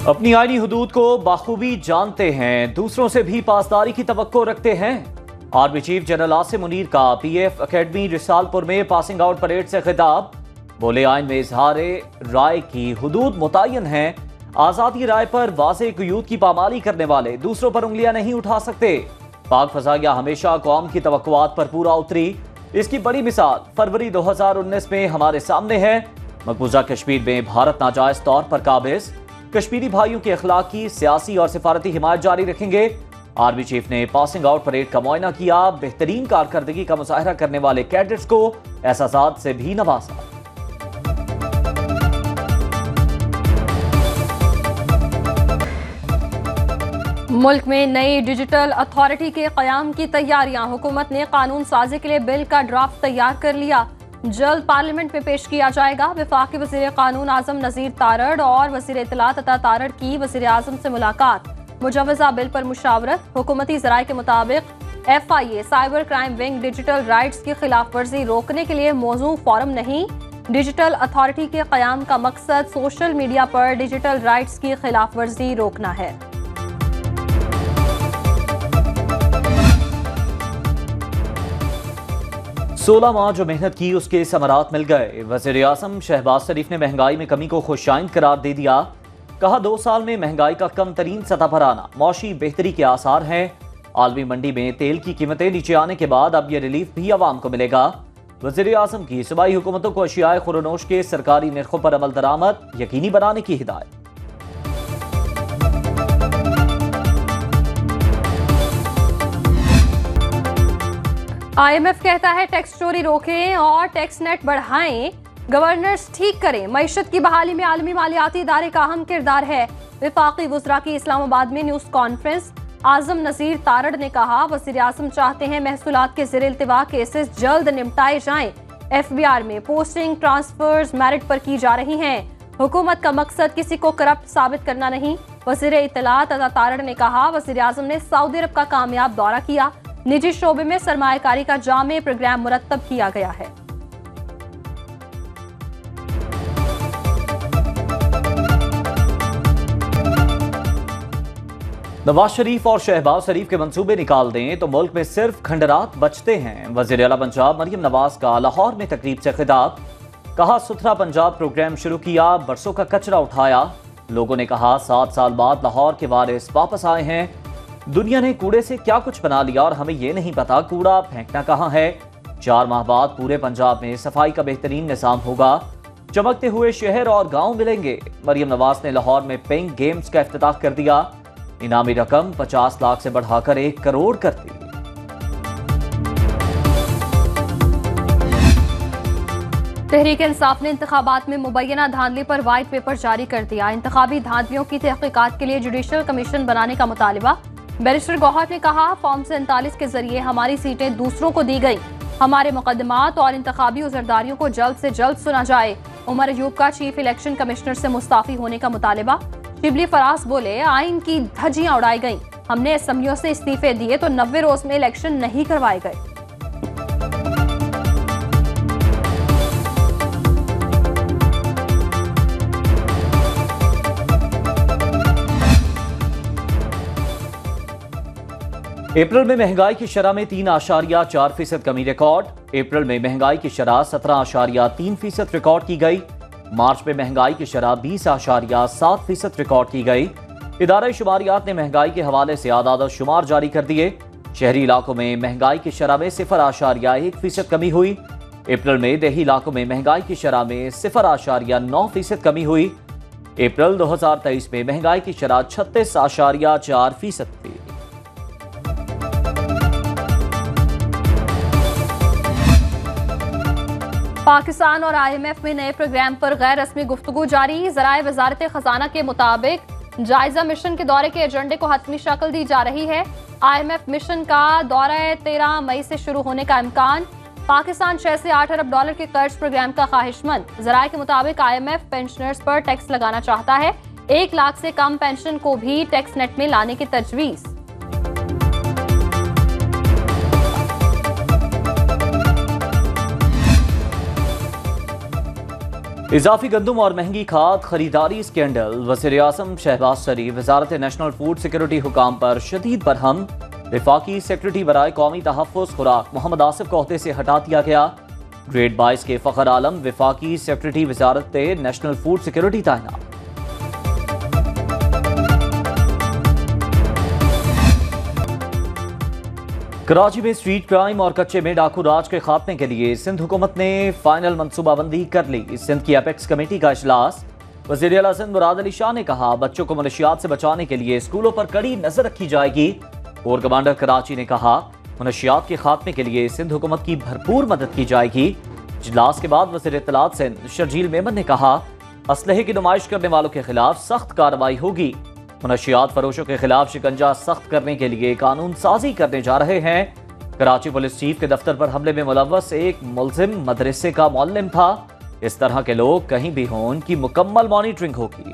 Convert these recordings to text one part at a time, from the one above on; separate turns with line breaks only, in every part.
अपनी आईनी हुदूद को बाखूबी जानते हैं, दूसरों से भी पासदारी की तवक्को रखते हैं। Army chief general Asim Munir का पीएफ अकेडमी रिसालपुर में पासिंग आउट परेड से खिताब। बोले, आइन में इजहार राय की हुदूद मुतय्यन है। आज़ादी राय पर वाज़ेह क़ुयूद की पामाली करने वाले दूसरों पर उंगलियां नहीं उठा सकते। पाक फज़ाइया हमेशा कौम की तवक्कुआत पर पूरा उतरी। इसकी बड़ी मिसाल फरवरी 2019 में हमारे सामने है। मकबूजा कश्मीर में भारत नाजायज तौर पर काबिज। कश्मीरी भाइयों के अखलाकी, सियासी और सिफारती हिमायत जारी रखेंगे। आर्मी चीफ ने पासिंग आउट परेड का मुआयना किया। बेहतरीन कारकर्दगी का मुजाहरा करने वाले कैडेट्स को एहसासात से भी नवाजा।
मुल्क में नई डिजिटल अथॉरिटी के क़याम की तैयारियां। हुकूमत ने कानून साजी के लिए बिल का ड्राफ्ट तैयार कर लिया। जल्द पार्लियामेंट में पेश किया जाएगा। वफाकी वज़ीर कानून आज़म नज़ीर तारड़ और वज़ीर इत्तलात अता तारड़ की वज़ीर आज़म से मुलाकात। मुजव्वज़ा बिल पर मुशावरत। हुकूमती ज़राए के मुताबिक FIA cyber crime wing digital rights की खिलाफ वर्जी रोकने के लिए मौजू फोरम नहीं। डिजिटल अथॉरिटी के क़याम का मकसद सोशल मीडिया पर डिजिटल राइट्स की खिलाफ वर्जी रोकना है।
16 माह जो मेहनत की उसके समरात मिल गए। वज़ीर आज़म शहबाज शरीफ ने महंगाई में कमी को खुशाइंद करार दे दिया। कहा, 2 साल में महंगाई का कम तरीन सतह पर आना मौशी बेहतरी के आसार हैं। आलमी मंडी में तेल की कीमतें नीचे आने के बाद अब यह रिलीफ भी आवाम को मिलेगा। वज़ीर आज़म की सूबाई हुकूमतों को अशियाए खुरनोश के सरकारी निर्खों पर अमल दरामद यकीनी बनाने की हिदायत।
IMF कहता है टैक्स चोरी रोकें और टैक्स नेट बढ़ाएं। गवर्नर्स ठीक करें। मईशत की बहाली में आलमी मालियाती इदारे का अहम किरदार है। वफाकी वुज़रा की इस्लामाबाद में न्यूज़ कॉन्फ्रेंस। आज़म नज़ीर तारड़ ने कहा, वज़ीर आज़म चाहते हैं महसूलात के ज़ेर इल्तिवा केसेस जल्द निपटाए जाएं। FBR में पोस्टिंग ट्रांसफर्स मेरिट पर की जा रही हैं। हुकूमत का मकसद किसी को करप्ट साबित करना नहीं। वज़ीर इत्तलात अता तारड़ ने कहा, वज़ीर आज़म ने सऊदी अरब का कामयाब दौरा किया। निजी शोबे में सरमायाकारी का जामे प्रोग्राम मुरतब किया गया है।
नवाज शरीफ और शहबाज शरीफ के मंसूबे निकाल दें तो मुल्क में सिर्फ खंडरात बचते हैं। वज़ीर आला पंजाब मरियम नवाज का लाहौर में तकरीब से खिताब। कहा, सुथरा पंजाब प्रोग्राम शुरू किया, बरसों का कचरा उठाया। लोगों ने कहा, 7 साल बाद लाहौर के वारिस वापस आए हैं। दुनिया ने कूड़े से क्या कुछ बना लिया और हमें ये नहीं पता कूड़ा फेंकना कहाँ है। 4 माह बाद पूरे पंजाब में सफाई का बेहतरीन निज़ाम होगा। चमकते हुए शहर और गांव मिलेंगे। मरियम नवाज ने लाहौर में पिंक गेम्स का इफ्तिताह कर दिया। इनामी रकम 50 लाख से बढ़ाकर 1 करोड़ कर दी।
तहरीक इंसाफ ने इंतखाबात में मुबैना धांधली पर वाइट पेपर जारी कर दिया। इंतखाबी धांधलियों की तहकीकात के लिए जुडिशल कमीशन बनाने का मुतालिबा। बैरिस्टर गौहर ने कहा, फॉर्म 47 के जरिए हमारी सीटें दूसरों को दी गई। हमारे मुकदमात और इंतखाबी उजरदारियों को जल्द से जल्द सुना जाए। उमर अयूब का चीफ इलेक्शन कमिश्नर से मुस्ताफी होने का मुतालिबा। शिबली फराज बोले, आइन की धज्जियां उड़ाई गई। हमने असम्बलियों से इस्तीफे दिए तो 90 रोज में इलेक्शन नहीं करवाए गए।
अप्रैल में महंगाई की शरह में 3.4% कमी रिकॉर्ड। अप्रैल में महंगाई की शरह 17.3% रिकॉर्ड की गई। मार्च में महंगाई की शरह 20.7% रिकॉर्ड की गई। इदारा शुमारियात ने महंगाई के हवाले से आदाद शुमार जारी कर दिए। शहरी इलाकों में महंगाई की शरह में 0.1% कमी हुई। अप्रैल में देही इलाकों में महंगाई की शरह में 0.9% कमी हुई। अप्रैल 2023 में महंगाई की शरह 36.4% थी।
पाकिस्तान और IMF में नए प्रोग्राम पर गैर रस्मी गुफ्तगू जारी। ज़राए वज़ारत खजाना के मुताबिक जायजा मिशन के दौरे के एजेंडे को हतमी शक्ल दी जा रही है। IMF मिशन का दौरा 13 मई से शुरू होने का इम्कान। पाकिस्तान 6 से 8 अरब डॉलर के कर्ज प्रोग्राम का ख्वाहिशमंद। ज़राए के मुताबिक IMF पेंशनर्स पर टैक्स लगाना चाहता है। 1 लाख से कम पेंशन को भी टैक्स नेट में लाने की तजवीज़।
इजाफी गंदम और महंगी खाद खरीदारी स्कैंडल। वज़ीर-ए-आज़म शहबाज शरीफ वजारत नेशनल फूड सिक्योरिटी हुकाम पर शदीद बरहम। वफाकी सेक्रेटरी बराए कौमी तहफ़्फ़ुज़ खुराक मोहम्मद आसिफ को ओहदे से हटा दिया गया। ग्रेड 22 के फ़खर आलम वफाकी सेक्रेटरी वजारत नेशनल फूड सिक्योरिटी तैनात। कराची में स्ट्रीट क्राइम और कच्चे में डाकू राज के खात्मे के लिए सिंध हुकूमत ने फाइनल मनसूबाबंदी कर ली। सिंध की एपेक्स कमेटी का इजलास। वज़ीर आला सिंध मुराद अली शाह ने कहा, बच्चों को मनशियात से बचाने के लिए स्कूलों पर कड़ी नजर रखी जाएगी। कोर कमांडर कराची ने कहा, मनशियात के खात्मे के लिए सिंध हुकूमत की भरपूर मदद की जाएगी। इजलास के बाद वज़ीर इत्तलात सिंध शर्जील मेमन ने कहा, असलहे की नुमाइश करने वालों के खिलाफ सख्त कार्रवाई होगी। मनशियात फरोशों के खिलाफ शिकंजा सख्त करने के लिए कानून साजी करने जा रहे हैं। कराची पुलिस चीफ के दफ्तर पर हमले में मुलव्वस एक मुलजिम मदरसे का मौल्लिम था। इस तरह के लोग कहीं भी हों, उनकी मुकम्मल मॉनिटरिंग होगी।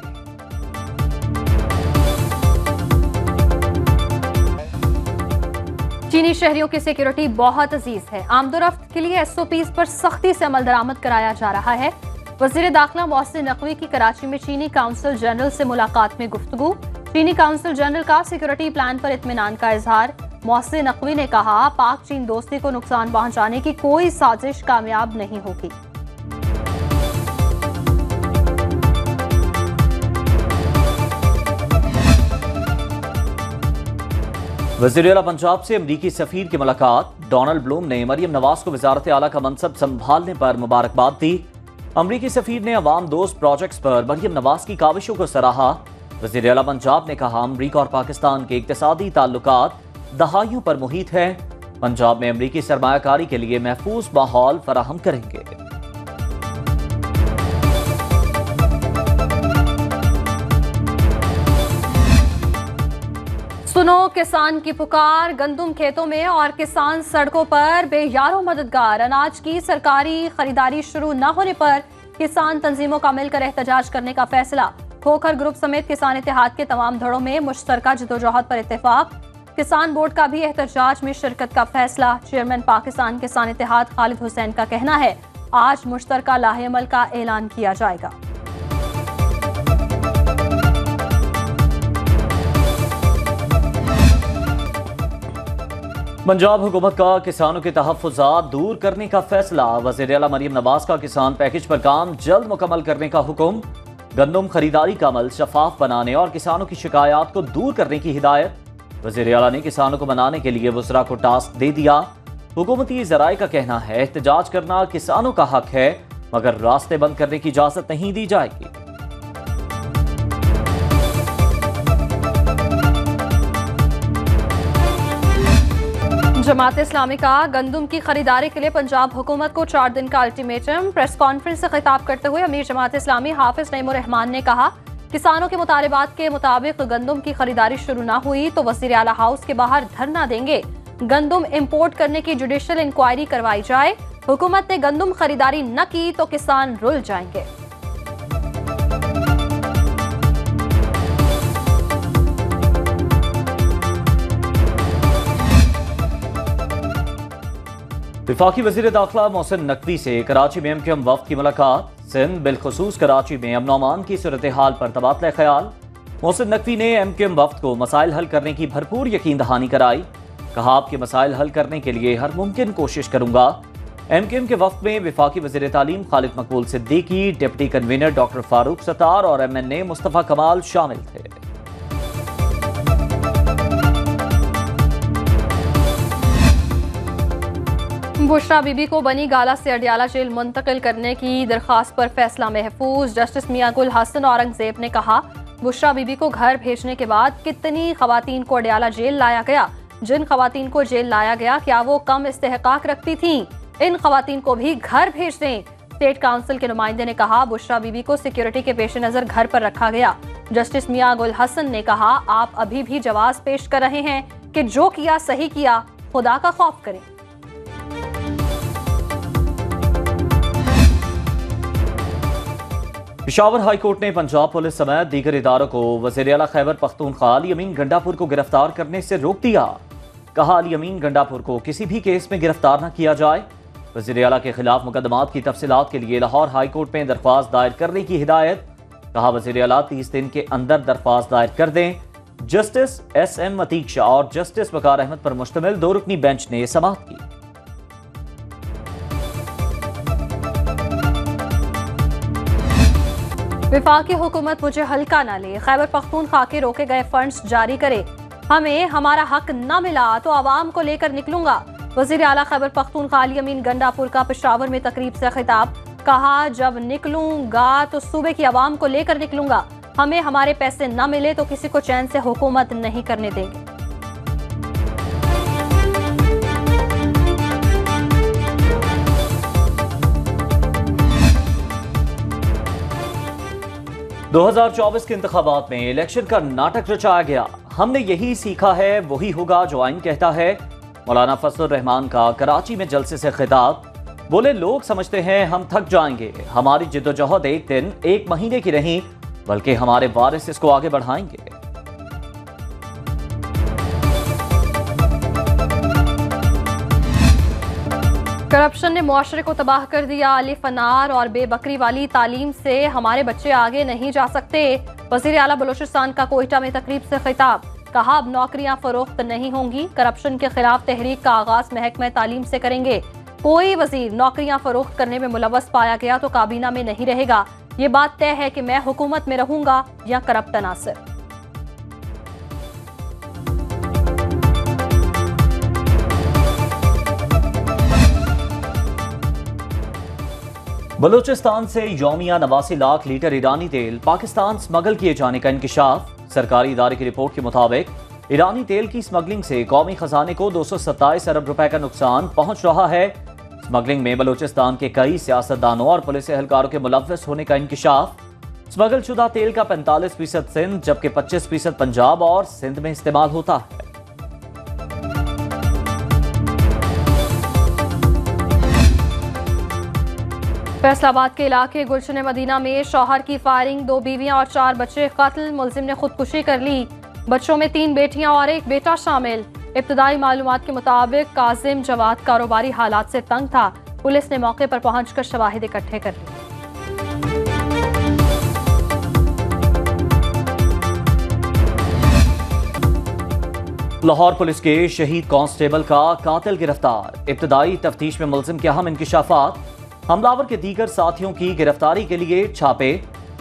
चीनी शहरियों की सिक्योरिटी बहुत अजीज है। आमदोरफ्त के लिए SOPs पर सख्ती से अमल दरामद कराया जा रहा है। वजीर दाखिला मोहसिन नकवी की कराची में चीनी काउंसिल जनरल से मुलाकात में गुफ्तगू। चीनी काउंसिल जनरल का सिक्योरिटी प्लान पर इत्मीनान का इजहार। मोहसिन नकवी ने कहा, पाक चीन दोस्ती को नुकसान पहुंचाने की कोई साजिश कामयाब नहीं होगी।
वज़ीर आला पंजाब से अमरीकी सफीर की मुलाकात। डोनाल्ड ब्लूम ने मरियम नवाज को वजारत आला का मनसब संभालने पर मुबारकबाद दी। अमरीकी सफीर ने अवाम दोस्त प्रोजेक्ट्स पर मरियम नवाज की काविशों को सराहा। वज़ीर आला पंजाब ने कहा, अमरीका और पाकिस्तान के इक्तिसादी ताल्लुकात दहाइयों पर मुहित है। पंजाब में अमरीकी सरमायाकारी के लिए महफूज माहौल फराहम करेंगे।
सुनो किसान की पुकार। गंदम खेतों में और किसान सड़कों पर बेयारों मददगार। अनाज की सरकारी खरीदारी शुरू न होने पर किसान तंजीमों का मिलकर एहतजाज करने का फैसला। खोखर ग्रुप समेत किसान इत्तेहाद के तमाम धड़ों में मुश्तरका जदोजहद पर इत्तेफाक। किसान बोर्ड का भी एहतजाज में शिरकत का फैसला। चेयरमैन पाकिस्तान किसान इत्तेहाद खालिद हुसैन का कहना है, आज मुश्तरका लाहेअमल का ऐलान किया जाएगा।
पंजाब हुकूमत का किसानों के तहफ़्फ़ुज़ात दूर करने का फैसला। वज़ीर आला मरियम नवाज का किसान पैकेज पर काम जल्द मुकम्मल करने का हुक्म। गंदम खरीदारी का अमल शफाफ बनाने और किसानों की शिकायत को दूर करने की हिदायत। वज़ीर आला ने किसानों को मनाने के लिए वज़रा को टास्क दे दिया। हुकूमती ज़राए का कहना है, एहतजाज करना किसानों का हक है, मगर रास्ते बंद करने की इजाज़त नहीं दी जाएगी।
जमात इस्लामी का गंदम की खरीदारी के लिए पंजाब हुकूमत को 4 दिन का अल्टीमेटम। प्रेस कॉन्फ्रेंस से खिताब करते हुए अमीर जमात इस्लामी हाफिज नईमुर रहमान ने कहा, किसानों के मुतालबात के मुताबिक गंदम की खरीदारी शुरू न हुई तो वज़ीर आला हाउस के बाहर धरना देंगे। गंदम इंपोर्ट करने की जुडिशियल इंक्वायरी करवाई जाए। हुकूमत ने गंदम खरीदारी न की तो किसान रुल जाएंगे।
वफाकी वज़ीर दाखिला मोहसिन नकवी से कराची में MQM वफ़द की मुलाकात। सिंध बिलखुसूस कराची में अमन अमान की सूरत हाल पर तबादला ख्याल। मोहसिन नकवी ने MQM वफ़द को मसाइल हल करने की भरपूर यकीन दहानी कराई। कहा, आपके मसाइल हल करने के लिए हर मुमकिन कोशिश करूंगा। MQM के वफ़द में वफाकी वज़ीर तालीम खालिद मकबूल Siddiqui, deputy convener doctor Farooq Sattar और MNA मुस्तफ़ा कमाल शामिल थे।
बुशरा बीबी को बनी गाला से अडियाला जेल मुंतकिल करने की दरख्वास्त पर फैसला महफूज। जस्टिस मियां गुल हसन औरंगजेब ने कहा, बुशरा बीबी को घर भेजने के बाद कितनी खवातीन को अडियाला जेल लाया गया। जिन खवातीन को जेल लाया गया, क्या वो कम इस्तेहकाक रखती थीं? इन खवातीन को भी घर भेज दें। स्टेट काउंसिल के नुमाइंदे ने कहा, बुशरा बीबी को सिक्योरिटी के पेश नजर घर पर रखा गया। जस्टिस मियां गुल हसन ने कहा, आप अभी भी जवाब पेश कर रहे हैं कि जो किया सही किया, खुदा का खौफ करें।
पेशावर हाई कोर्ट ने पंजाब पुलिस समेत दीगर इदारों को वज़ीर आला खैबर पख्तूनख्वा अली अमीन गंडापुर को गिरफ्तार करने से रोक दिया। कहा, अली अमीन गंडापुर को किसी भी केस में गिरफ्तार न किया जाए। वज़ीर आला के खिलाफ मुकदमात की तफसीलात के लिए लाहौर हाई कोर्ट में दरख्वास्त दायर करने की हिदायत। कहा वज़ीर आला 30 दिन के अंदर दरख्वास्त दायर कर दें। जस्टिस SM अतीक शाह और जस्टिस वकार अहमद पर मुश्तमिल 2 रुकनी बेंच ने समाअत की।
विफाकी हुकूमत मुझे हल्का न ले, खैबर पख्तूनख्वा के रोके गए फंड्स जारी करे, हमें हमारा हक न मिला तो आवाम को लेकर निकलूंगा। वज़ीर आला खैबर पख्तूनख्वा अली अमीन गंडापुर का पेशावर में तकरीब से खिताब। कहा जब निकलूंगा तो सूबे की आवाम को लेकर निकलूंगा, हमें हमारे पैसे न मिले तो किसी को चैन से हुकूमत नहीं करने देंगे।
दो 2024 के इंतखाबात में इलेक्शन का नाटक रचाया गया। हमने यही सीखा है वही होगा जो आइन कहता है। मौलाना फजलुर रहमान का कराची में जलसे से खिताब। बोले लोग समझते हैं हम थक जाएंगे, हमारी जिद्दोजहद एक दिन एक महीने की नहीं बल्कि हमारे वारिस इसको आगे बढ़ाएंगे।
करप्शन ने मुआशरे को तबाह कर दिया। अलिफ अनार और बेबकरी वाली तालीम से हमारे बच्चे आगे नहीं जा सकते। वज़ीर आला बलूचिस्तान का कोयटा में तकरीब से खिताब। कहा अब नौकरियां फरोख्त नहीं होंगी, करप्शन के खिलाफ तहरीक का आगाज महकमा तालीम से करेंगे। कोई वजीर नौकरियां फरोख्त करने में मुलव्वस पाया गया तो काबीना में नहीं रहेगा। ये बात तय है कि मैं हुकूमत में रहूंगा या करप्ट अनासर।
बलूचिस्तान से यौमिया 89 लाख लीटर ईरानी तेल पाकिस्तान स्मगल किए जाने का इंकिशाफ। सरकारी इदारे की रिपोर्ट के मुताबिक ईरानी तेल की स्मगलिंग से कौमी खजाने को 227 अरब रुपए का नुकसान पहुंच रहा है। स्मगलिंग में बलूचिस्तान के कई सियासतदानों और पुलिस एहलकारों के मुलव्वस होने का इंकिशाफ। स्मगल शुदा तेल का 45% सिंध जबकि 25% पंजाब और सिंध में इस्तेमाल होता है।
फैसलाबाद के इलाके गुलशन मदीना में शौहर की फायरिंग, 2 बीवियां और 4 बच्चे कत्ल। मुलजिम ने खुदकुशी कर ली। बच्चों में 3 बेटियां और 1 बेटा शामिल। इब्तदाई मालूमात के मुताबिक काजिम जवाद कारोबारी हालात से तंग था। पुलिस ने मौके पर पहुंचकर शवाहिद इकट्ठे कर लिए।
लाहौर पुलिस के शहीद कांस्टेबल का कातिल गिरफ्तार। इब्तदाई तफ्तीश में मुलजिम के अहम इंकिशाफात। हमलावर के दीगर साथियों की गिरफ्तारी के लिए छापे।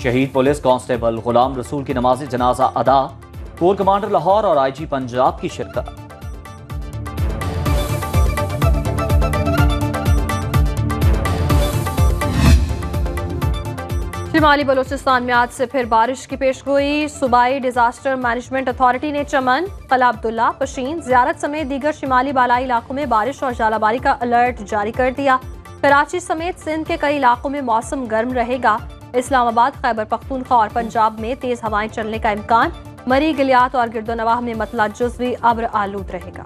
शहीद पुलिस कांस्टेबल गुलाम रसूल की नमाज जनाजा अदा। कोर कमांडर लाहौर और IG पंजाब की शिरकत।
शिमाली बलूचिस्तान में आज से फिर बारिश की पेशगोई। सूबाई डिजास्टर मैनेजमेंट अथॉरिटी ने चमन, कला अब्दुल्ला, पशीन, ज़ियारत समेत दीगर शिमाली बालाई इलाकों में बारिश और जालाबारी का अलर्ट जारी कर दिया। कराची समेत सिंध के कई इलाकों में मौसम गर्म रहेगा। इस्लामाबाद, खैबर पख्तूनख्वा और पंजाब में तेज हवाएं चलने का इम्कान। मरी, गिलियात और गिरदोनवाह में मतला जुज़वी अब्र आलूद रहेगा।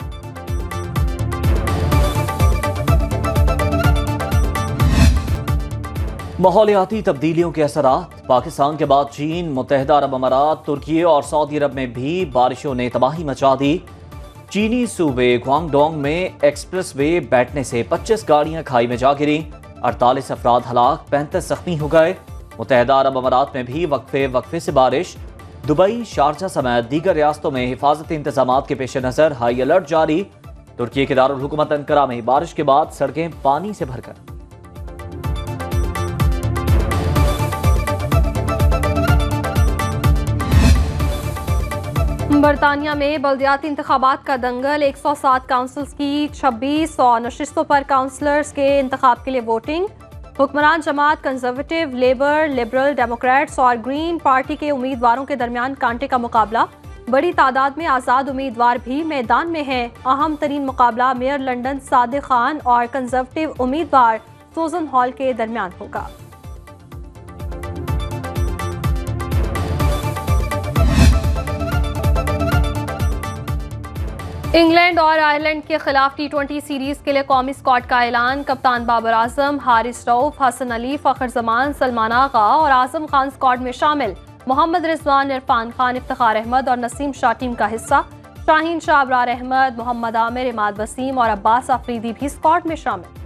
माहौलियाती तब्दीलियों के असरात। पाकिस्तान के बाद चीन, मुत्तहिदा अरब अमारात, तुर्की और सऊदी अरब में भी बारिशों ने तबाही मचा दी। चीनी सूबे ग्वांगडोंग में एक्सप्रेस वे बैठने से 25 गाड़ियां खाई में जा गिरी। 48 अफराद हलाक, 35 जख्मी हो गए। मुत्तहिदा अरब अमारात में भी वक्फे से बारिश। दुबई, शारजा समेत दीगर रियासतों में हिफाजती इंतजामात के पेश नजर हाई अलर्ट जारी। तुर्की के दारुल हुकूमत अंकारा में बारिश के बाद सड़कें पानी से भरकर।
बरतानिया में बल्दियाती इंतखाबात का दंगल। 107 काउंसिल्स की 2600 नशिस्तों पर काउंसलर्स के इंतखाब के लिए वोटिंग। हुक्मरान जमात कंजर्वेटिव, लेबर, लिबरल, डेमोक्रेट्स और ग्रीन पार्टी के उम्मीदवारों के दरमियान कांटे का मुकाबला। बड़ी तादाद में आज़ाद उम्मीदवार भी मैदान में हैं। अहम तरीन मुकाबला मेयर लंदन सादिक खान और कंजर्वेटिव उम्मीदवार सूजन हॉल के दरमियान होगा। इंग्लैंड और आयरलैंड के खिलाफ T20 सीरीज के लिए कौमी स्क्वाड का ऐलान। कप्तान बाबर आजम, हारिस रऊफ, हसन अली, फखर जमान, सलमान आगा और आजम खान स्क्वाड में शामिल। मोहम्मद रिजवान, इरफान खान, इफ्तिखार अहमद और नसीम शाह टीम का हिस्सा। शाहीन शाह, अबरार अहमद, मोहम्मद आमिर, इमाद वसीम और अब्बास अफरीदी भी स्क्वाड में शामिल।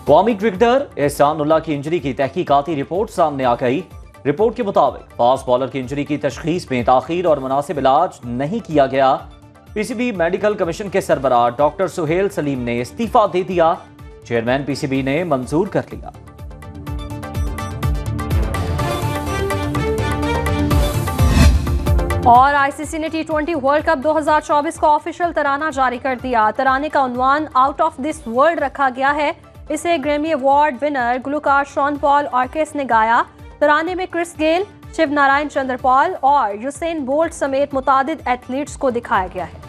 कौमी क्रिकेटर एहसान उल्लाह की इंजरी की तहकीकाती रिपोर्ट सामने आ गई। रिपोर्ट के मुताबिक फास्ट बॉलर की इंजरी की तशखीस में ताखीर और मुनासिब इलाज नहीं किया गया। पीसीबी मेडिकल कमीशन के सरबराह डॉक्टर सुहेल सलीम ने इस्तीफा दे दिया। चेयरमैन पीसीबी ने मंजूर कर लिया।
और आईसीसी ने T20 वर्ल्ड कप 2024 का ऑफिशियल तराना जारी कर दिया। तराने का उन्वान आउट ऑफ दिस वर्ल्ड रखा गया है। इसे ग्रैमी अवार्ड विनर गुलकार शॉन पॉल ऑर्केस ने गाया। तराने में Chris Gayle, Shivnarine Chanderpaul और यूसेन बोल्ट समेत मुतादिद एथलीट्स को दिखाया गया है।